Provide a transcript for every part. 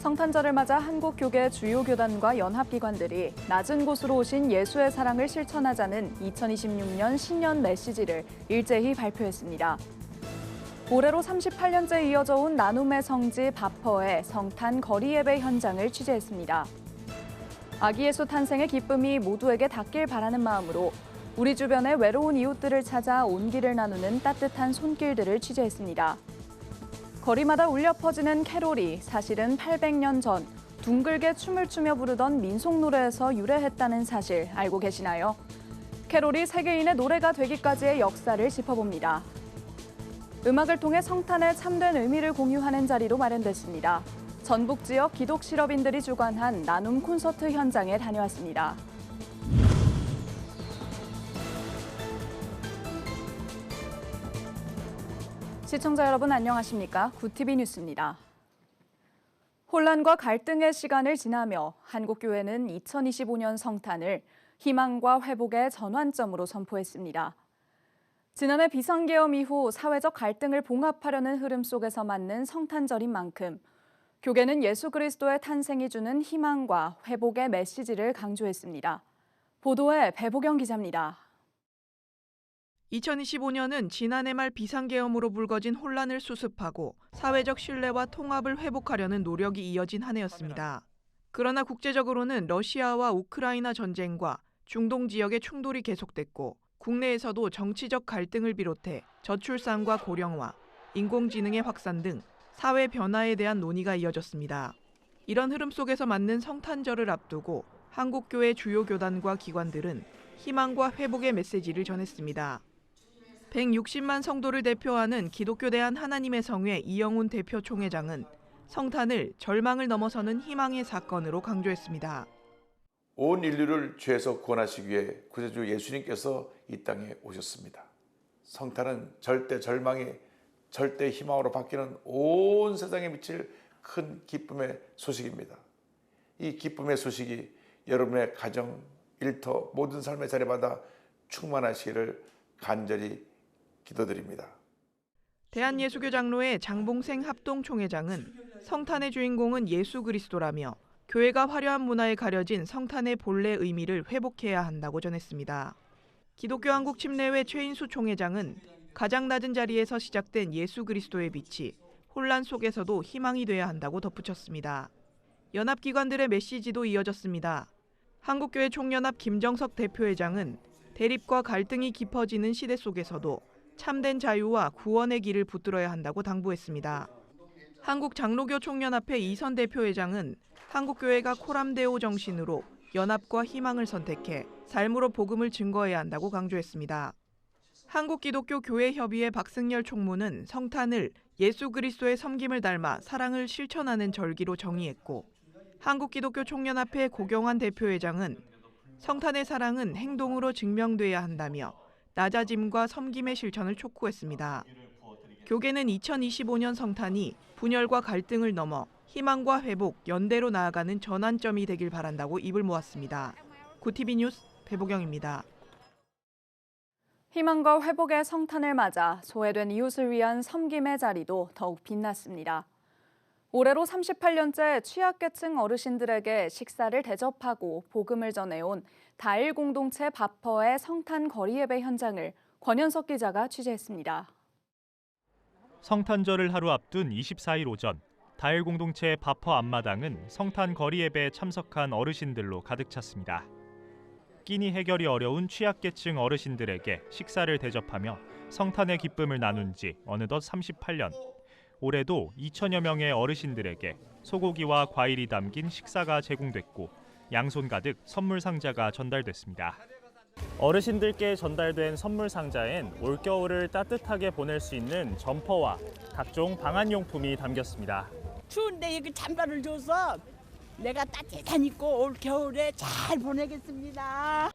성탄절을 맞아 한국 교계 주요 교단과 연합기관들이 낮은 곳으로 오신 예수의 사랑을 실천하자는 2026년 신년 메시지를 일제히 발표했습니다. 올해로 38년째 이어져 온 나눔의 성지 바퍼의 성탄 거리 예배 현장을 취재했습니다. 아기 예수 탄생의 기쁨이 모두에게 닿길 바라는 마음으로 우리 주변의 외로운 이웃들을 찾아 온기를 나누는 따뜻한 손길들을 취재했습니다. 거리마다 울려 퍼지는 캐롤이 사실은 800년 전 둥글게 춤을 추며 부르던 민속 노래에서 유래했다는 사실 알고 계시나요? 캐롤이 세계인의 노래가 되기까지의 역사를 짚어봅니다. 음악을 통해 성탄의 참된 의미를 공유하는 자리로 마련됐습니다. 전북 지역 기독 실업인들이 주관한 나눔 콘서트 현장에 다녀왔습니다. 시청자 여러분 안녕하십니까? 구티비 뉴스입니다. 혼란과 갈등의 시간을 지나며 한국교회는 2025년 성탄을 희망과 회복의 전환점으로 선포했습니다. 지난해 비상계엄 이후 사회적 갈등을 봉합하려는 흐름 속에서 맞는 성탄절인 만큼 교계는 예수 그리스도의 탄생이 주는 희망과 회복의 메시지를 강조했습니다. 보도에 배보경 기자입니다. 2025년은 지난해 말 비상계엄으로 불거진 혼란을 수습하고 사회적 신뢰와 통합을 회복하려는 노력이 이어진 한 해였습니다. 그러나 국제적으로는 러시아와 우크라이나 전쟁과 중동 지역의 충돌이 계속됐고 국내에서도 정치적 갈등을 비롯해 저출산과 고령화, 인공지능의 확산 등 사회 변화에 대한 논의가 이어졌습니다. 이런 흐름 속에서 맞는 성탄절을 앞두고 한국교회 주요 교단과 기관들은 희망과 회복의 메시지를 전했습니다. 160만 성도를 대표하는 기독교 대한 하나님의 성회 이영훈 대표 총회장은 성탄을 절망을 넘어서는 희망의 사건으로 강조했습니다. 온 인류를 죄에서 구원하시기 위해 구세주 예수님께서 이 땅에 오셨습니다. 성탄은 절대 절망이 절대 희망으로 바뀌는 온 세상에 미칠 큰 기쁨의 소식입니다. 이 기쁨의 소식이 여러분의 가정, 일터, 모든 삶의 자리마다 충만하시기를 간절히 기도드립니다. 대한예수교 장로회 장봉생 합동총회장은 성탄의 주인공은 예수 그리스도라며 교회가 화려한 문화에 가려진 성탄의 본래 의미를 회복해야 한다고 전했습니다. 기독교 한국 침례회 최인수 총회장은 가장 낮은 자리에서 시작된 예수 그리스도의 빛이 혼란 속에서도 희망이 돼야 한다고 덧붙였습니다. 연합기관들의 메시지도 이어졌습니다. 한국교회 총연합 김정석 대표회장은 대립과 갈등이 깊어지는 시대 속에서도 참된 자유와 구원의 길을 붙들어야 한다고 당부했습니다. 한국장로교 총연합회 이선 대표회장은 한국교회가 코람데오 정신으로 연합과 희망을 선택해 삶으로 복음을 증거해야 한다고 강조했습니다. 한국기독교교회협의회 박승열 총무는 성탄을 예수 그리스도의 섬김을 닮아 사랑을 실천하는 절기로 정의했고 한국기독교 총연합회 고경환 대표회장은 성탄의 사랑은 행동으로 증명돼야 한다며 낮아짐과 섬김의 실천을 촉구했습니다. 교계는 2025년 성탄이 분열과 갈등을 넘어 희망과 회복, 연대로 나아가는 전환점이 되길 바란다고 입을 모았습니다. 구티비 뉴스 배보경입니다. 희망과 회복의 성탄을 맞아 소외된 이웃을 위한 섬김의 자리도 더욱 빛났습니다. 올해로 38년째 취약계층 어르신들에게 식사를 대접하고 복음을 전해온 다일 공동체 바퍼의 성탄 거리 예배 현장을 권현석 기자가 취재했습니다. 성탄절을 하루 앞둔 24일 오전, 다일 공동체 바퍼 앞마당은 성탄 거리 예배에 참석한 어르신들로 가득 찼습니다. 끼니 해결이 어려운 취약계층 어르신들에게 식사를 대접하며 성탄의 기쁨을 나눈 지 어느덧 38년. 올해도 2천여 명의 어르신들에게 소고기와 과일이 담긴 식사가 제공됐고 양손 가득 선물 상자가 전달됐습니다. 어르신들께 전달된 선물 상자엔 올겨울을 따뜻하게 보낼 수 있는 점퍼와 각종 방한용품이 담겼습니다. 추운데 여기 잠바를 줘서 내가 따뜻한 입고 올 겨울에 잘 보내겠습니다.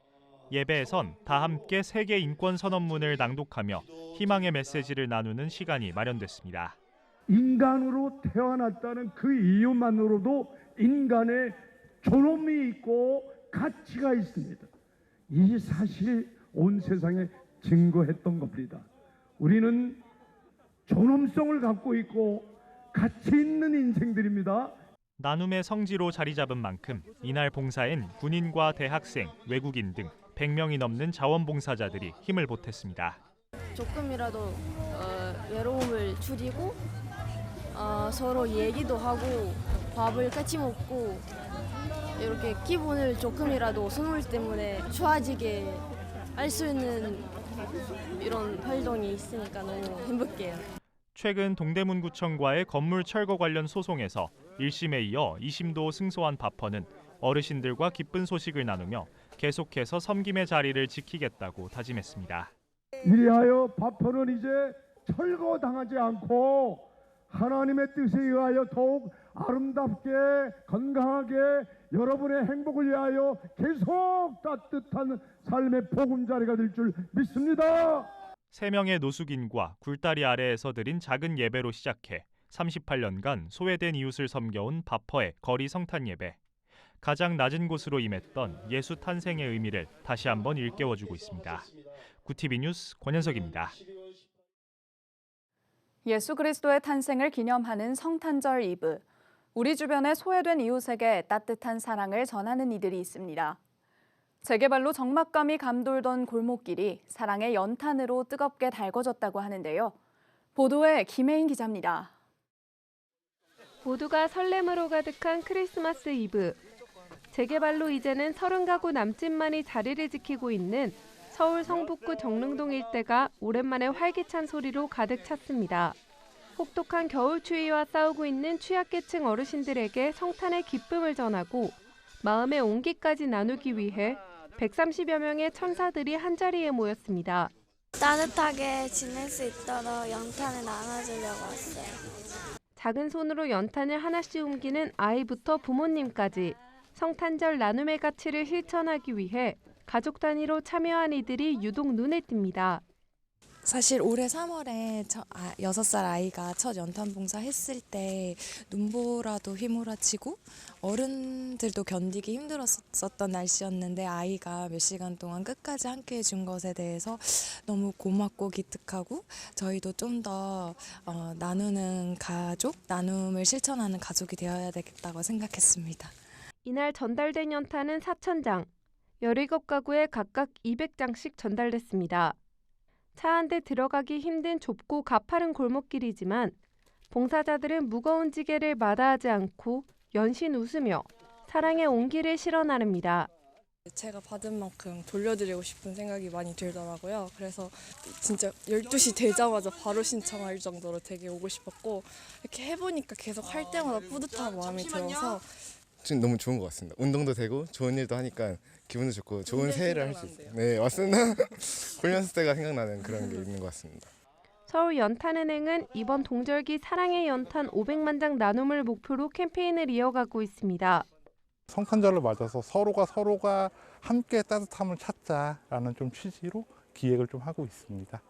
예배에선 다 함께 세계 인권 선언문을 낭독하며 희망의 메시지를 나누는 시간이 마련됐습니다. 인간으로 태어났다는 그 이유만으로도 인간의 존엄이 있고 가치가 있습니다. 이 사실 온 세상에 증거했던 겁니다. 우리는 존엄성을 갖고 있고 가치 있는 인생들입니다. 나눔의 성지로 자리 잡은 만큼 이날 봉사엔 군인과 대학생, 외국인 등 100명이 넘는 자원봉사자들이 힘을 보탰습니다. 조금이라도 외로움을 줄이고 서로 얘기도 하고 밥을 같이 먹고 이렇게 기분을 조금이라도 선물 때문에 좋아지게 할 수 있는 이런 활동이 있으니까 너무 행복해요. 최근 동대문구청과의 건물 철거 관련 소송에서 1심에 이어 2심도 승소한 바퍼는 어르신들과 기쁜 소식을 나누며 계속해서 섬김의 자리를 지키겠다고 다짐했습니다. 이리하여 바퍼는 이제 철거당하지 않고 하나님의 뜻에 의하여 더욱 아름답게 건강하게 여러분의 행복을 위하여 계속 따뜻한 삶의 보금자리가 될 줄 믿습니다. 3명의 노숙인과 굴다리 아래에서 드린 작은 예배로 시작해 38년간 소외된 이웃을 섬겨온 바퍼의 거리 성탄 예배. 가장 낮은 곳으로 임했던 예수 탄생의 의미를 다시 한번 일깨워주고 있습니다. 구TV 뉴스 권현석입니다. 예수 그리스도의 탄생을 기념하는 성탄절 이브. 우리 주변의 소외된 이웃에게 따뜻한 사랑을 전하는 이들이 있습니다. 재개발로 적막감이 감돌던 골목길이 사랑의 연탄으로 뜨겁게 달궈졌다고 하는데요. 보도에 김혜인 기자입니다. 모두가 설렘으로 가득한 크리스마스 이브. 재개발로 이제는 30가구 남짓만이 자리를 지키고 있는 서울 성북구 정릉동 일대가 오랜만에 활기찬 소리로 가득 찼습니다. 혹독한 겨울 추위와 싸우고 있는 취약계층 어르신들에게 성탄의 기쁨을 전하고 마음의 온기까지 나누기 위해 130여 명의 천사들이 한자리에 모였습니다. 따뜻하게 지낼 수 있도록 연탄을 나눠주려고 왔어요. 작은 손으로 연탄을 하나씩 옮기는 아이부터 부모님까지 성탄절 나눔의 가치를 실천하기 위해 가족 단위로 참여한 이들이 유독 눈에 띕니다. 사실 올해 3월에 6살 아이가 첫 연탄 봉사 했을 때 눈보라도 휘몰아치고 어른들도 견디기 힘들었었던 날씨였는데 아이가 몇 시간 동안 끝까지 함께 해준 것에 대해서 너무 고맙고 기특하고 저희도 좀 더 나누는 가족, 나눔을 실천하는 가족이 되어야 되겠다고 생각했습니다. 이날 전달된 연탄은 4,000장, 17가구에 각각 200장씩 전달됐습니다. 차 한 대 들어가기 힘든 좁고 가파른 골목길이지만 봉사자들은 무거운 지게를 마다하지 않고 연신 웃으며 사랑의 온기를 실어 나릅니다. 제가 받은 만큼 돌려드리고 싶은 생각이 많이 들더라고요. 그래서 진짜 12시 되자마자 바로 신청할 정도로 되게 오고 싶었고 이렇게 해보니까 계속 할 때마다 뿌듯한 마음이 들어서 지금 너무 좋은 것 같습니다. 운동도 되고 좋은 일도 하니까 기분도 좋고 좋은 새해를 할 수 있어요. 네, 맞습니다. 훈련소 때가 생각나는 그런 게 있는 것 같습니다. 서울 연탄은행은 이번 동절기 사랑의 연탄 500만 장 나눔을 목표로 캠페인을 이어가고 있습니다. 성탄절을 맞아서 서로가 함께 따뜻함을 찾자라는 좀 취지로 기획을 좀 하고 있습니다.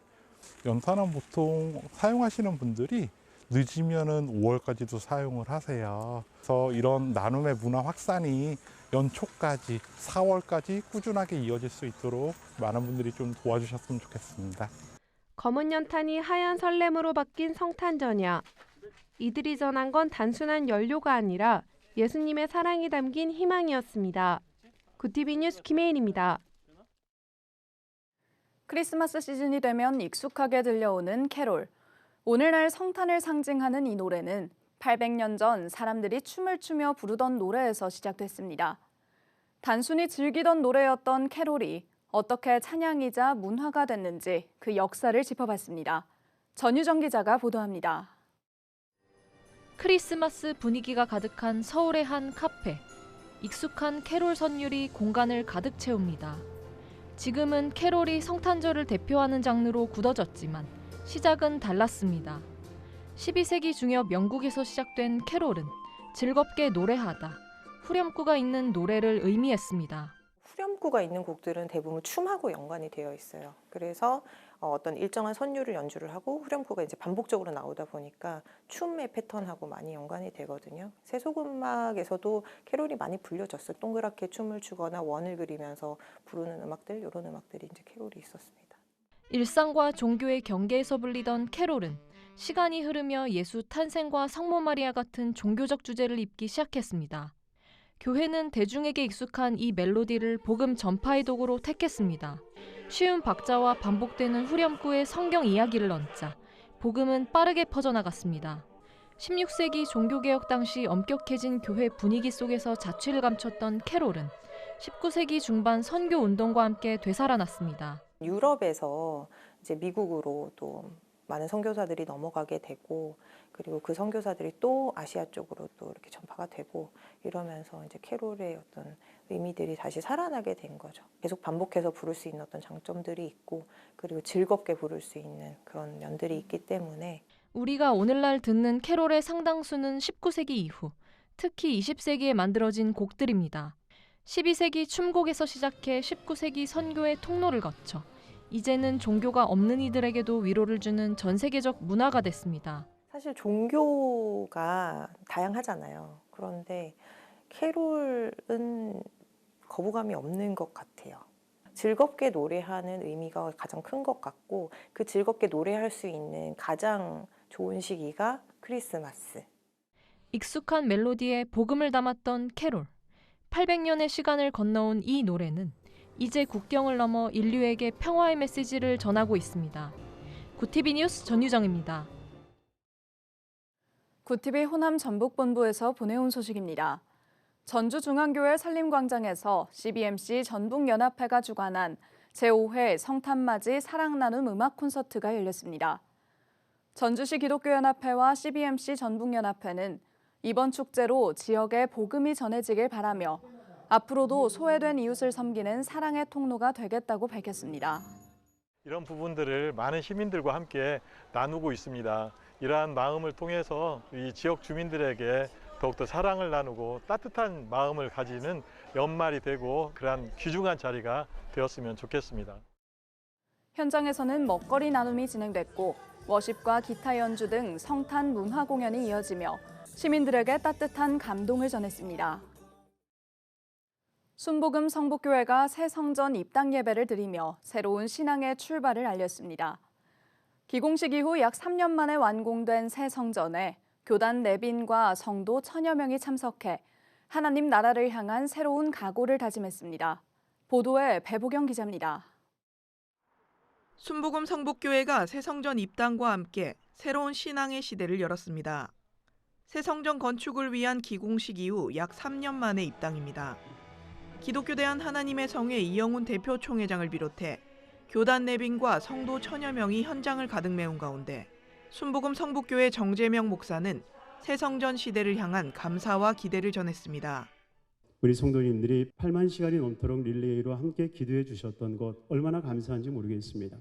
연탄은 보통 사용하시는 분들이 늦으면은 5월까지도 사용을 하세요. 그래서 이런 나눔의 문화 확산이 연초까지 4월까지 꾸준하게 이어질 수 있도록 많은 분들이 좀 도와주셨으면 좋겠습니다. 검은 연탄이 하얀 설렘으로 바뀐 성탄전야. 이들이 전한 건 단순한 연료가 아니라 예수님의 사랑이 담긴 희망이었습니다. 구TV 뉴스 김혜인입니다. 크리스마스 시즌이 되면 익숙하게 들려오는 캐롤. 오늘날 성탄을 상징하는 이 노래는 800년 전 사람들이 춤을 추며 부르던 노래에서 시작됐습니다. 단순히 즐기던 노래였던 캐롤이 어떻게 찬양이자 문화가 됐는지 그 역사를 짚어봤습니다. 전유정 기자가 보도합니다. 크리스마스 분위기가 가득한 서울의 한 카페. 익숙한 캐롤 선율이 공간을 가득 채웁니다. 지금은 캐롤이 성탄절을 대표하는 장르로 굳어졌지만 시작은 달랐습니다. 12세기 중엽 영국에서 시작된 캐롤은 즐겁게 노래하다, 후렴구가 있는 노래를 의미했습니다. 후렴구가 있는 곡들은 대부분 춤하고 연관이 되어 있어요. 그래서 어떤 일정한 선율을 연주를 하고 후렴구가 이제 반복적으로 나오다 보니까 춤의 패턴하고 많이 연관이 되거든요. 세속음악에서도 캐롤이 많이 불려졌어요. 동그랗게 춤을 추거나 원을 그리면서 부르는 음악들, 이런 음악들이 이제 캐롤이 있었습니다. 일상과 종교의 경계에서 불리던 캐롤은 시간이 흐르며 예수 탄생과 성모 마리아 같은 종교적 주제를 잇기 시작했습니다. 교회는 대중에게 익숙한 이 멜로디를 복음 전파의 도구로 택했습니다. 쉬운 박자와 반복되는 후렴구에 성경 이야기를 얹자 복음은 빠르게 퍼져나갔습니다. 16세기 종교개혁 당시 엄격해진 교회 분위기 속에서 자취를 감췄던 캐롤은 19세기 중반 선교 운동과 함께 되살아났습니다. 유럽에서 이제 미국으로 또 많은 선교사들이 넘어가게 되고, 그리고 그 선교사들이 또 아시아 쪽으로 또 이렇게 전파가 되고 이러면서 이제 캐롤의 어떤 의미들이 다시 살아나게 된 거죠. 계속 반복해서 부를 수 있는 어떤 장점들이 있고, 그리고 즐겁게 부를 수 있는 그런 면들이 있기 때문에 우리가 오늘날 듣는 캐롤의 상당수는 19세기 이후, 특히 20세기에 만들어진 곡들입니다. 12세기 춤곡에서 시작해 19세기 선교의 통로를 거쳐 이제는 종교가 없는 이들에게도 위로를 주는 전 세계적 문화가 됐습니다. 사실 종교가 다양하잖아요. 그런데 캐롤은 거부감이 없는 것 같아요. 즐겁게 노래하는 의미가 가장 큰 것 같고, 그 즐겁게 노래할 수 있는 가장 좋은 시기가 크리스마스. 익숙한 멜로디에 복음을 담았던 캐롤. 800년의 시간을 건너온 이 노래는 이제 국경을 넘어 인류에게 평화의 메시지를 전하고 있습니다. 구TV 뉴스 전유정입니다. 구TV 호남 전북본부에서 보내온 소식입니다. 전주중앙교회 산림광장에서 CBMC 전북연합회가 주관한 제5회 성탄맞이 사랑나눔 음악 콘서트가 열렸습니다. 전주시 기독교연합회와 CBMC 전북연합회는 이번 축제로 지역에 복음이 전해지길 바라며 앞으로도 소외된 이웃을 섬기는 사랑의 통로가 되겠다고 밝혔습니다. 이런 부분들을 많은 시민들과 함께 나누고 있습니다. 이러한 마음을 통해서 이 지역 주민들에게 더욱더 사랑을 나누고 따뜻한 마음을 가지는 연말이 되고 그러한 귀중한 자리가 되었으면 좋겠습니다. 현장에서는 먹거리 나눔이 진행됐고 워십과 기타 연주 등 성탄 문화 공연이 이어지며 시민들에게 따뜻한 감동을 전했습니다. 순복음 성북교회가 새 성전 입당 예배를 드리며 새로운 신앙의 출발을 알렸습니다. 기공식 이후 약 3년 만에 완공된 새 성전에 교단 내빈과 성도 1000여 명이 참석해 하나님 나라를 향한 새로운 각오를 다짐했습니다. 보도에 배보경 기자입니다. 순복음 성북교회가 새 성전 입당과 함께 새로운 신앙의 시대를 열었습니다. 새 성전 건축을 위한 기공식 이후 약 3년 만의 입당입니다. 기독교대한 하나님의 성회 이영훈 대표 총회장을 비롯해 교단 내빈과 성도 1000여 명이 현장을 가득 메운 가운데 순복음 성북교회 정재명 목사는 새 성전 시대를 향한 감사와 기대를 전했습니다. 우리 성도님들이 8만 시간이 넘도록 릴레이로 함께 기도해 주셨던 것 얼마나 감사한지 모르겠습니다.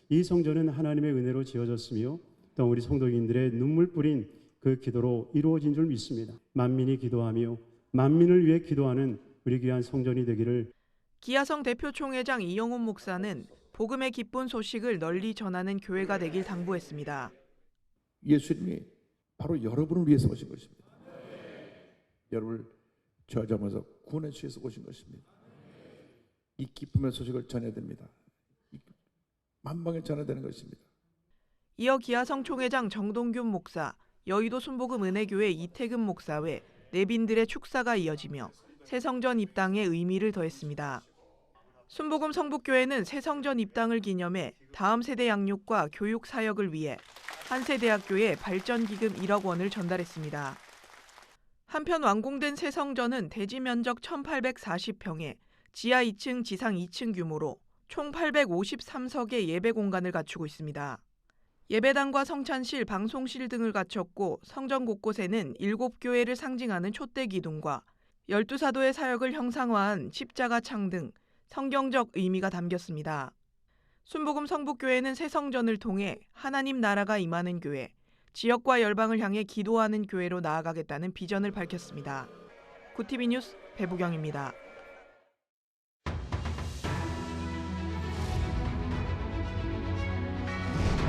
이 성전은 하나님의 은혜로 지어졌으며 또 우리 성도님들의 눈물 뿌린 그 기도로 이루어진 줄 믿습니다. 만민이 기도하며 만민을 위해 기도하는 우리 귀한 성전이 되기를. 기아성 대표 총회장 이영훈 목사는 복음의 기쁜 소식을 널리 전하는 교회가 되길 당부했습니다. 예수님이 바로 여러분을 위해서 오신 것입니다. 여러분을 저주하면서 구원해 주셔서 오신 것입니다. 이 기쁨의 소식을 전해야 됩니다. 만방에 전해야 되는 것입니다. 이어 기아성 총회장 정동균 목사, 여의도 순복음 은혜교회 이태금 목사 외 내빈들의 축사가 이어지며 새 성전 입당에 의미를 더했습니다. 순복음 성북교회는 새 성전 입당을 기념해 다음 세대 양육과 교육 사역을 위해 한세대학교에 발전기금 1억 원을 전달했습니다. 한편 완공된 새 성전은 대지 면적 1840평에 지하 2층, 지상 2층 규모로 총 853석의 예배 공간을 갖추고 있습니다. 예배당과 성찬실, 방송실 등을 갖췄고 성전 곳곳에는 7교회를 상징하는 촛대 기둥과 12사도의 사역을 형상화한 십자가 창 등 성경적 의미가 담겼습니다. 순복음 성북교회는 새 성전을 통해 하나님 나라가 임하는 교회, 지역과 열방을 향해 기도하는 교회로 나아가겠다는 비전을 밝혔습니다. 구TV 뉴스 배보경입니다.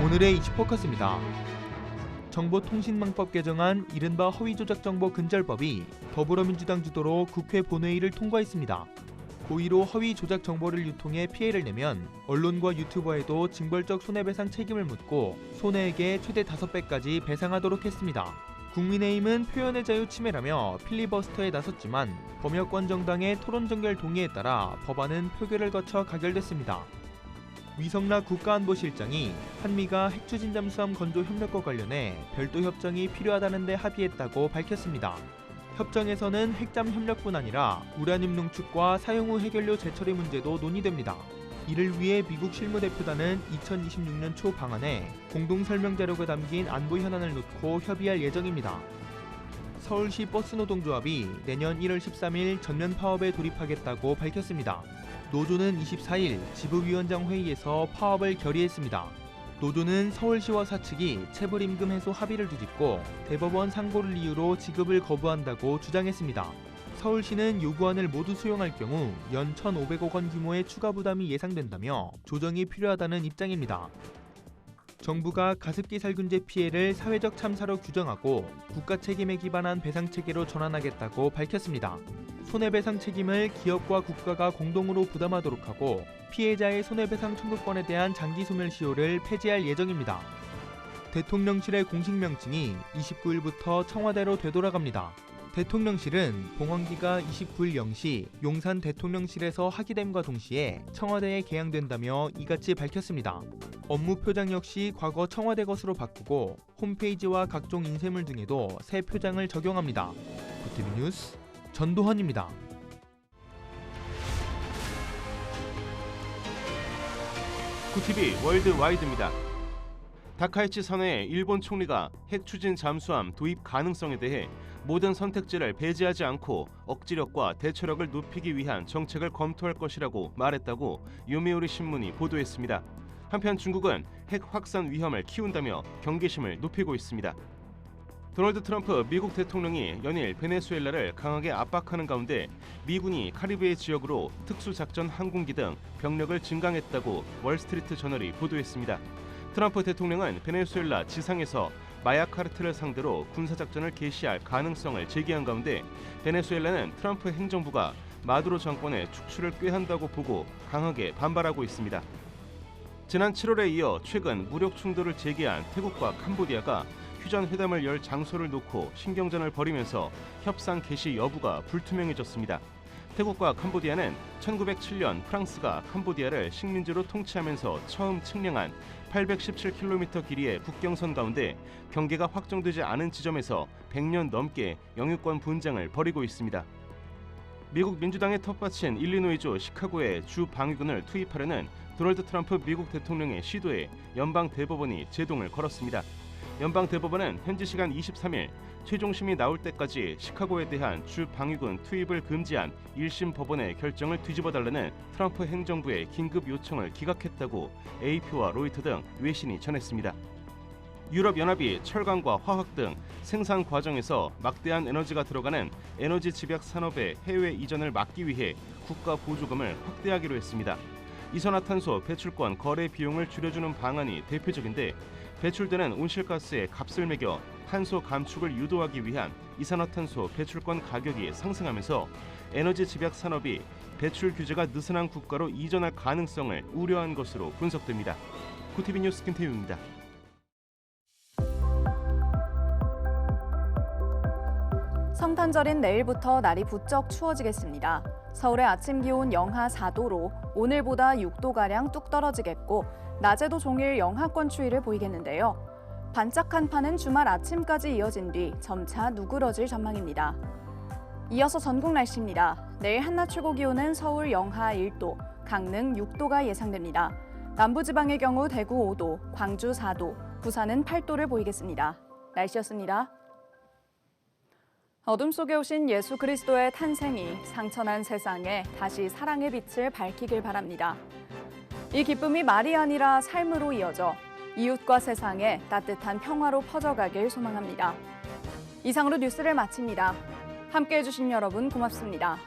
오늘의 이슈포커스입니다. 정보통신망법 개정안 이른바 허위조작정보 근절법이 더불어민주당 주도로 국회 본회의를 통과했습니다. 고의로 허위 조작 정보를 유통해 피해를 내면 언론과 유튜버에도 징벌적 손해배상 책임을 묻고 손해액의 최대 5배까지 배상하도록 했습니다. 국민의힘은 표현의 자유 침해라며 필리버스터에 나섰지만 범여권 정당의 토론 정결 동의에 따라 법안은 표결을 거쳐 가결됐습니다. 위성락 국가안보실장이 한미가 핵추진 잠수함 건조 협력과 관련해 별도 협정이 필요하다는 데 합의했다고 밝혔습니다. 협정에서는 핵잠 협력뿐 아니라 우라늄 농축과 사용 후 해결료 재처리 문제도 논의됩니다. 이를 위해 미국 실무대표단은 2026년 초 방안에 공동 설명 자료가 담긴 안보 현안을 놓고 협의할 예정입니다. 서울시 버스노동조합이 내년 1월 13일 전면 파업에 돌입하겠다고 밝혔습니다. 노조는 24일 지부위원장 회의에서 파업을 결의했습니다. 노조는 서울시와 사측이 체불임금 해소 합의를 뒤집고 대법원 상고를 이유로 지급을 거부한다고 주장했습니다. 서울시는 요구안을 모두 수용할 경우 연 1,500억 원 규모의 추가 부담이 예상된다며 조정이 필요하다는 입장입니다. 정부가 가습기 살균제 피해를 사회적 참사로 규정하고 국가 책임에 기반한 배상 체계로 전환하겠다고 밝혔습니다. 손해배상 책임을 기업과 국가가 공동으로 부담하도록 하고 피해자의 손해배상 청구권에 대한 장기 소멸시효를 폐지할 예정입니다. 대통령실의 공식 명칭이 29일부터 청와대로 되돌아갑니다. 대통령실은 봉헌기가 29일 0시 용산 대통령실에서 하기됨과 동시에 청와대에 개양된다며 이같이 밝혔습니다. 업무 표장 역시 과거 청와대 것으로 바꾸고 홈페이지와 각종 인쇄물 등에도 새 표장을 적용합니다. 구티비 뉴스 전도헌입니다. 구티비 월드와이드입니다. 다카이치 선회의 일본 총리가 핵 추진 잠수함 도입 가능성에 대해 모든 선택지를 배제하지 않고 억지력과 대처력을 높이기 위한 정책을 검토할 것이라고 말했다고 요미우리 신문이 보도했습니다. 한편 중국은 핵 확산 위험을 키운다며 경계심을 높이고 있습니다. 도널드 트럼프 미국 대통령이 연일 베네수엘라를 강하게 압박하는 가운데 미군이 카리브해 지역으로 특수작전 항공기 등 병력을 증강했다고 월스트리트 저널이 보도했습니다. 트럼프 대통령은 베네수엘라 지상에서 마약 카르텔을 상대로 군사작전을 개시할 가능성을 제기한 가운데 베네수엘라는 트럼프 행정부가 마두로 정권의 축출을 꾀한다고 보고 강하게 반발하고 있습니다. 지난 7월에 이어 최근 무력 충돌을 제기한 태국과 캄보디아가 휴전회담을 열 장소를 놓고 신경전을 벌이면서 협상 개시 여부가 불투명해졌습니다. 태국과 캄보디아는 1907년 프랑스가 캄보디아를 식민지로 통치하면서 처음 측량한 817km 길이의 국경선 가운데 경계가 확정되지 않은 지점에서 100년 넘게 영유권 분쟁을 벌이고 있습니다. 미국 민주당의 텃밭인 일리노이주 시카고에 주 방위군을 투입하려는 도널드 트럼프 미국 대통령의 시도에 연방 대법원이 제동을 걸었습니다. 연방 대법원은 현지 시간 23일 최종심이 나올 때까지 시카고에 대한 주 방위군 투입을 금지한 1심 법원의 결정을 뒤집어달라는 트럼프 행정부의 긴급 요청을 기각했다고 AP와 로이터 등 외신이 전했습니다. 유럽연합이 철강과 화학 등 생산 과정에서 막대한 에너지가 들어가는 에너지 집약 산업의 해외 이전을 막기 위해 국가 보조금을 확대하기로 했습니다. 이산화탄소 배출권 거래 비용을 줄여주는 방안이 대표적인데 배출되는 온실가스의 값을 매겨 탄소 감축을 유도하기 위한 이산화탄소 배출권 가격이 상승하면서 에너지 집약 산업이 배출 규제가 느슨한 국가로 이전할 가능성을 우려한 것으로 분석됩니다. 구티비 뉴스 김태윤입니다. 성탄절인 내일부터 날이 부쩍 추워지겠습니다. 서울의 아침 기온 영하 4도로 오늘보다 6도가량 뚝 떨어지겠고 낮에도 종일 영하권 추위를 보이겠는데요. 반짝 한파는 주말 아침까지 이어진 뒤 점차 누그러질 전망입니다. 이어서 전국 날씨입니다. 내일 한낮 최고 기온은 서울 영하 1도, 강릉 6도가 예상됩니다. 남부지방의 경우 대구 5도, 광주 4도, 부산은 8도를 보이겠습니다. 날씨였습니다. 어둠 속에 오신 예수 그리스도의 탄생이 상처난 세상에 다시 사랑의 빛을 밝히길 바랍니다. 이 기쁨이 말이 아니라 삶으로 이어져 이웃과 세상에 따뜻한 평화로 퍼져가길 소망합니다. 이상으로 뉴스를 마칩니다. 함께해 주신 여러분 고맙습니다.